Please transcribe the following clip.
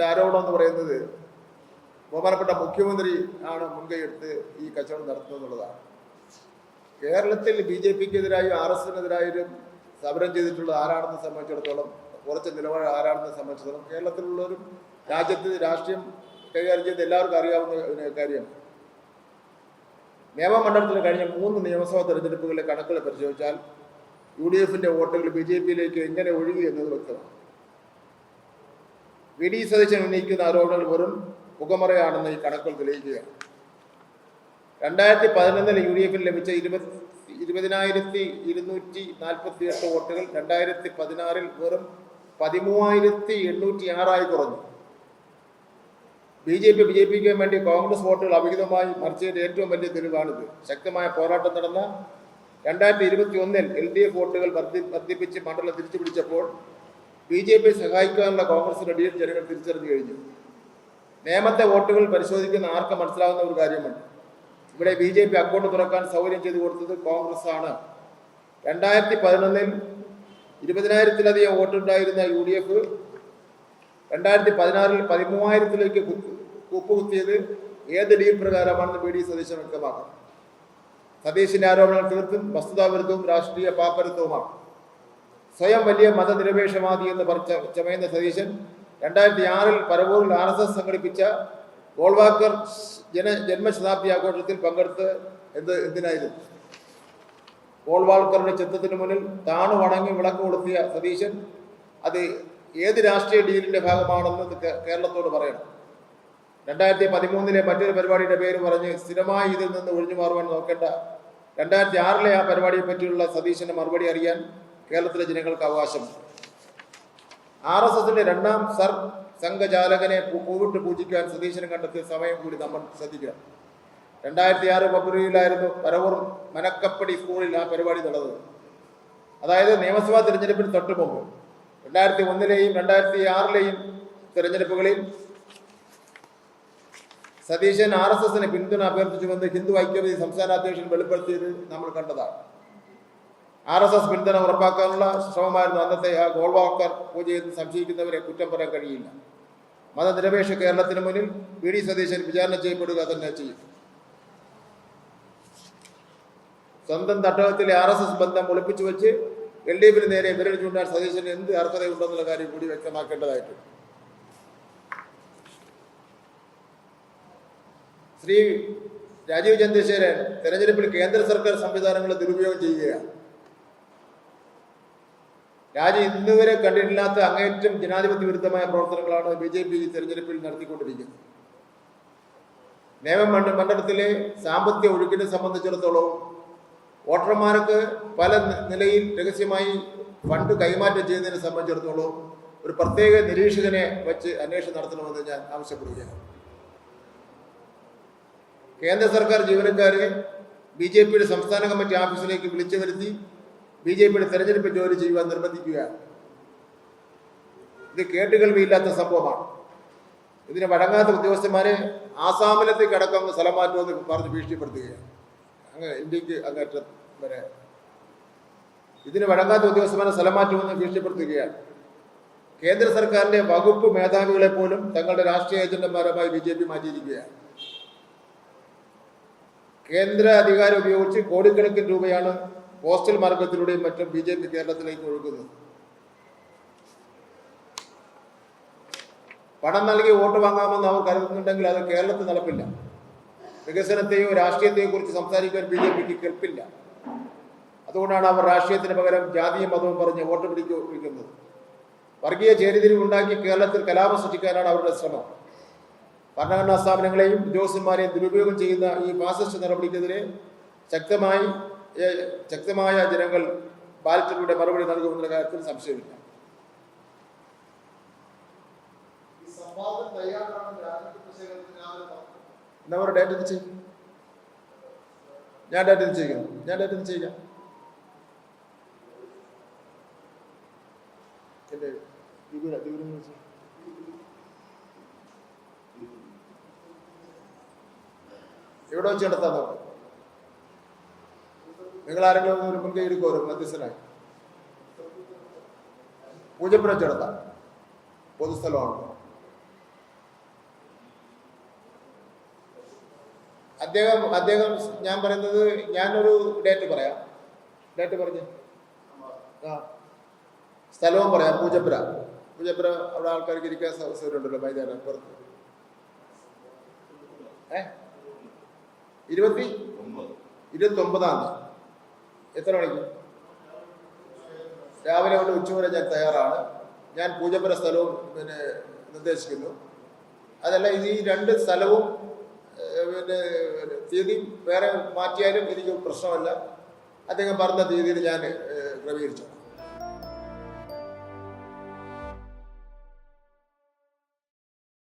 ആരോപണം എന്ന് പറയുന്നത് ബഹുമാനപ്പെട്ട മുഖ്യമന്ത്രി ആണ് മുൻകൈയെടുത്ത് ഈ കച്ചവടം നടത്തുന്നതെന്നുള്ളതാണ്. കേരളത്തിൽ BJPക്കെതിരായും RSSനെതിരായും സമരം ചെയ്തിട്ടുള്ള ആരാണെന്ന് സംബന്ധിച്ചിടത്തോളം, കുറച്ച് നിലപാട് ആരാണെന്ന് സംബന്ധിച്ചിടത്തോളം കേരളത്തിലുള്ളവരും രാജ്യത്ത് രാഷ്ട്രീയം കൈകാര്യം ചെയ്ത് എല്ലാവർക്കും അറിയാവുന്ന കാര്യം. നിയമമണ്ഡലത്തിൽ കഴിഞ്ഞ 3 നിയമസഭാ തെരഞ്ഞെടുപ്പുകളിലെ കണക്കുകൾ പരിശോധിച്ചാൽ UDFന്റെ വോട്ടുകൾ BJPയിലേക്ക് എങ്ങനെ ഒഴുകി എന്നത് വ്യക്തമാണ്. VD സതീശൻ ഉന്നയിക്കുന്ന ആരോപണങ്ങൾ വെറും പുകമറയാണെന്ന് ഈ കണക്കുകൾ തെളിയിക്കുകയാണ്. 2011 UDFന് ലഭിച്ച 20,248 വോട്ടുകൾ 2016 വെറും 13,806 കുറഞ്ഞു. BJPക്ക് വേണ്ടി കോൺഗ്രസ് വോട്ടുകൾ അവിഹിതമായി മറിച്ചതിന്റെ ഏറ്റവും വലിയ തെളിവാണിത്. ശക്തമായ പോരാട്ടം നടന്ന 2021 LDF വോട്ടുകൾ വർദ്ധിപ്പിച്ച് മണ്ഡലം തിരിച്ചുപിടിച്ചപ്പോൾ BJP സഹായിക്കാനുള്ള കോൺഗ്രസിന്റെ ഡീൽ ജനങ്ങൾ തിരിച്ചറിഞ്ഞു കഴിഞ്ഞു. നേമത്തെ വോട്ടുകൾ പരിശോധിക്കുന്ന ആർക്കും മനസ്സിലാവുന്ന ഒരു കാര്യമുണ്ട്. ഇവിടെ BJP അക്കൗണ്ട് തുറക്കാൻ സൗകര്യം ചെയ്തു കൊടുത്തത് കോൺഗ്രസ് ആണ്. 2011 20,000-ലധികം വോട്ടുണ്ടായിരുന്ന UDF 2016 13,000-ലേക്ക് കുപ്പുകുത്തിയത് ഏത് ഡീൽ പ്രകാരമാണെന്ന് VD സതീശൻ വ്യക്തമാക്കണം. സതീശിന്റെ ആരോപണങ്ങൾ തീർത്തും വസ്തുതാവിരുദ്ധവും രാഷ്ട്രീയ പാപ്പരത്വവുമാണ്. സ്വയം വലിയ മതനിരപേക്ഷവാദി എന്ന് ചമയുന്ന സതീശൻ 2006 പരവൂരിൽ RSS സംഘടിപ്പിച്ച ഗോൾവാക്കർ ജന്മശതാബ്ദി ആഘോഷത്തിൽ പങ്കെടുത്ത് എന്തിനായിരുന്നു? ഗോൾവാൾക്കറുടെ ചിത്രത്തിന് മുന്നിൽ താണു വണങ്ങി വിളക്ക് കൊളുത്തിയ സതീശൻ അത് ഏത് രാഷ്ട്രീയ ഡീലിന്റെ ഭാഗമാണെന്ന് കേരളത്തോട് പറയണം. 2013 മറ്റൊരു പരിപാടിയുടെ പേര് പറഞ്ഞ് സ്ഥിരമായി ഇതിൽ നിന്ന് ഒഴിഞ്ഞു മാറുവാൻ നോക്കേണ്ട 2006 ആ പരിപാടിയെ പറ്റിയുള്ള സതീശന്റെ മറുപടി അറിയാൻ കേരളത്തിലെ ജനങ്ങൾക്ക് അവകാശമുണ്ട്. RSSന്റെ 2ാം സംഘചാലകനെ പൂവിട്ട് പൂജിക്കാൻ സതീശനെ കണ്ടെത്തിയ സമയം കൂടി നമ്മൾ ശ്രദ്ധിക്കണം. 2006 ഫെബ്രുവരിയിലായിരുന്നു പരവൂർ മനക്കപ്പടി സ്കൂളിൽ ആ പരിപാടി നടന്നത്. അതായത് നിയമസഭാ തിരഞ്ഞെടുപ്പിന് തൊട്ട് മുമ്പ് 2001 2006 തിരഞ്ഞെടുപ്പുകളിൽ സതീശൻ RSSന് പിന്തുണ അഭ്യർത്ഥിച്ചുവെന്ന് ഹിന്ദു ഐക്യവേദി സംസ്ഥാന അധ്യക്ഷൻ വെളിപ്പെടുത്തിയത് നമ്മൾ കണ്ടതാണ്. RSS പിന്തുണ ഉറപ്പാക്കാനുള്ള ശ്രമമായിരുന്നു അന്നത്തെ ആ ഗോൾവാക്കർ പൂജയെന്ന് സംശയിക്കുന്നവരെ കുറ്റം പറയാൻ കഴിയില്ല. മതനിരപേക്ഷ കേരളത്തിന് മുന്നിൽ VD സതീശൻ വിചാരണ ചെയ്യപ്പെടുക തന്നെ ചെയ്യും. സ്വന്തം തട്ടകത്തിലെ RSS ബന്ധം ഒളിപ്പിച്ചു വെച്ച് LDFന് നേരെ വിരൽ ചൂണ്ടാൻ സതീശന് എന്ത് അർഹതയുണ്ടെന്നുള്ള കാര്യം കൂടി വ്യക്തമാക്കേണ്ടതായിട്ടുണ്ട്. ശ്രീ രാജീവ് ചന്ദ്രശേഖരൻ തെരഞ്ഞെടുപ്പിൽ കേന്ദ്ര സർക്കാർ സംവിധാനങ്ങളെ ദുരുപയോഗം ചെയ്യുകയാണ്. രാജ്യം ഇന്നുവരെ കണ്ടിട്ടില്ലാത്ത അങ്ങേയറ്റം ജനാധിപത്യ വിരുദ്ധമായ പ്രവർത്തനങ്ങളാണ് BJP തെരഞ്ഞെടുപ്പിൽ നടത്തിക്കൊണ്ടിരിക്കുന്നത്. നിയമമണ്ഡലത്തിലെ സാമ്പത്തിക ഒഴുക്കിനെ സംബന്ധിച്ചിടത്തോളം വോട്ടർമാർക്ക് പല നിലയിൽ രഹസ്യമായി ഫണ്ട് കൈമാറ്റം ചെയ്യുന്നതിനെ സംബന്ധിച്ചിടത്തോളം ഒരു പ്രത്യേക നിരീക്ഷകനെ വെച്ച് അന്വേഷണം നടത്തണമെന്ന് ഞാൻ ആവശ്യപ്പെടുകയാണ്. കേന്ദ്ര സർക്കാർ ജീവനക്കാരെ BJPയുടെ സംസ്ഥാന കമ്മിറ്റി ഓഫീസിലേക്ക് വിളിച്ചു വരുത്തി BJPയുടെ തെരഞ്ഞെടുപ്പ് ജോലി ചെയ്യുവാൻ നിർബന്ധിക്കുകയാണ്. ഇത് കേട്ടുകേൾവിയില്ലാത്ത സംഭവമാണ്. ഇതിന് വഴങ്ങാത്ത ഉദ്യോഗസ്ഥന്മാരെ ആസാമിലത്തേക്ക് അടക്കം സ്ഥലം മാറ്റുമെന്ന് പറഞ്ഞ് ഭീഷണിപ്പെടുത്തുകയാണ്. ഇന്ത്യക്ക് അങ്ങേറ്റം വരെ ഇതിന് വഴങ്ങാത്ത ഉദ്യോഗസ്ഥന്മാരെ സ്ഥലം മാറ്റുമെന്ന് ഭീഷണിപ്പെടുത്തുകയാണ്. കേന്ദ്ര സർക്കാരിന്റെ വകുപ്പ് മേധാവികളെ പോലും തങ്ങളുടെ രാഷ്ട്രീയ ഏജന്റുമാരുമായി BJP മാറ്റിയിരിക്കുകയാണ്. കേന്ദ്ര അധികാരം ഉപയോഗിച്ച് കോടിക്കണക്കിന് രൂപയാണ് പോസ്റ്റൽ മാർഗത്തിലൂടെയും മറ്റും BJP കേരളത്തിലേക്ക് ഒഴുകുന്നത്. പണം നൽകി വോട്ട് വാങ്ങാമെന്ന് അവർ കരുതുന്നുണ്ടെങ്കിൽ അത് കേരളത്തിൽ നടപ്പില്ല. വികസനത്തെയോ രാഷ്ട്രീയത്തെയോ കുറിച്ച് സംസാരിക്കാൻ BJPക്ക് കേൾപ്പില്ല. അതുകൊണ്ടാണ് അവർ രാഷ്ട്രീയത്തിന് പകരം ജാതിയും മതവും പറഞ്ഞ് വോട്ട് പിടിക്കുന്നത്. വർഗീയ ചേരിതിരിവുണ്ടാക്കി കേരളത്തിൽ കലാപം സൃഷ്ടിക്കാനാണ് അവരുടെ ശ്രമം. ഭരണഘടനാ സ്ഥാപനങ്ങളെയും ഉദ്യോഗസ്ഥന്മാരെയും ദുരുപയോഗം ചെയ്യുന്ന ഈ ഫാസിസ്റ്റ് നടപടിക്കെതിരെ ശക്തമായ ജനങ്ങൾ ബാലറ്റിലൂടെ മറുപടി നൽകുമെന്ന കാര്യത്തിൽ സംശയമില്ല. എന്നവർ ഡേറ്റ് ചെയ്യും. ഞാൻ ഡേറ്റ് ചെയ്യാം. എവിടെ വെച്ച് നടത്താൻ നോക്കും? നിങ്ങൾ ആരെങ്കിലും ഒരു മുൻകൈ എടുക്കുമോ? മധ്യസ്ഥനായി പൂജപ്പുര വെച്ച് നടത്താം. പൊതുസ്ഥലമാണ്. അദ്ദേഹം ഞാൻ പറയുന്നത്, ഞാനൊരു ഡേറ്റ് പറയാം. ഡേറ്റ് പറഞ്ഞു. ആ, സ്ഥലവും പറയാം. പൂജപ്പുര അവിടെ ആൾക്കാർക്ക് ഇരിക്കാൻ സൗകര്യമുണ്ടല്ലോ, മൈതാനം പുറത്ത്. 29-ാം തീയതി. എത്ര മണിക്ക്? രാവിലെ തൊട്ട് ഉച്ചവരെ ഞാൻ തയ്യാറാണ്. ഞാൻ പൂജപ്പുര സ്ഥലവും നിർദ്ദേശിക്കുന്നു. അതല്ല, ഈ 2 സ്ഥലവും തീയതി വേറെ മാറ്റിയാലും എനിക്ക് പ്രശ്നമല്ല. അദ്ദേഹം പറഞ്ഞ തീയതിയിൽ ഞാൻ ക്രമീകരിച്ചു.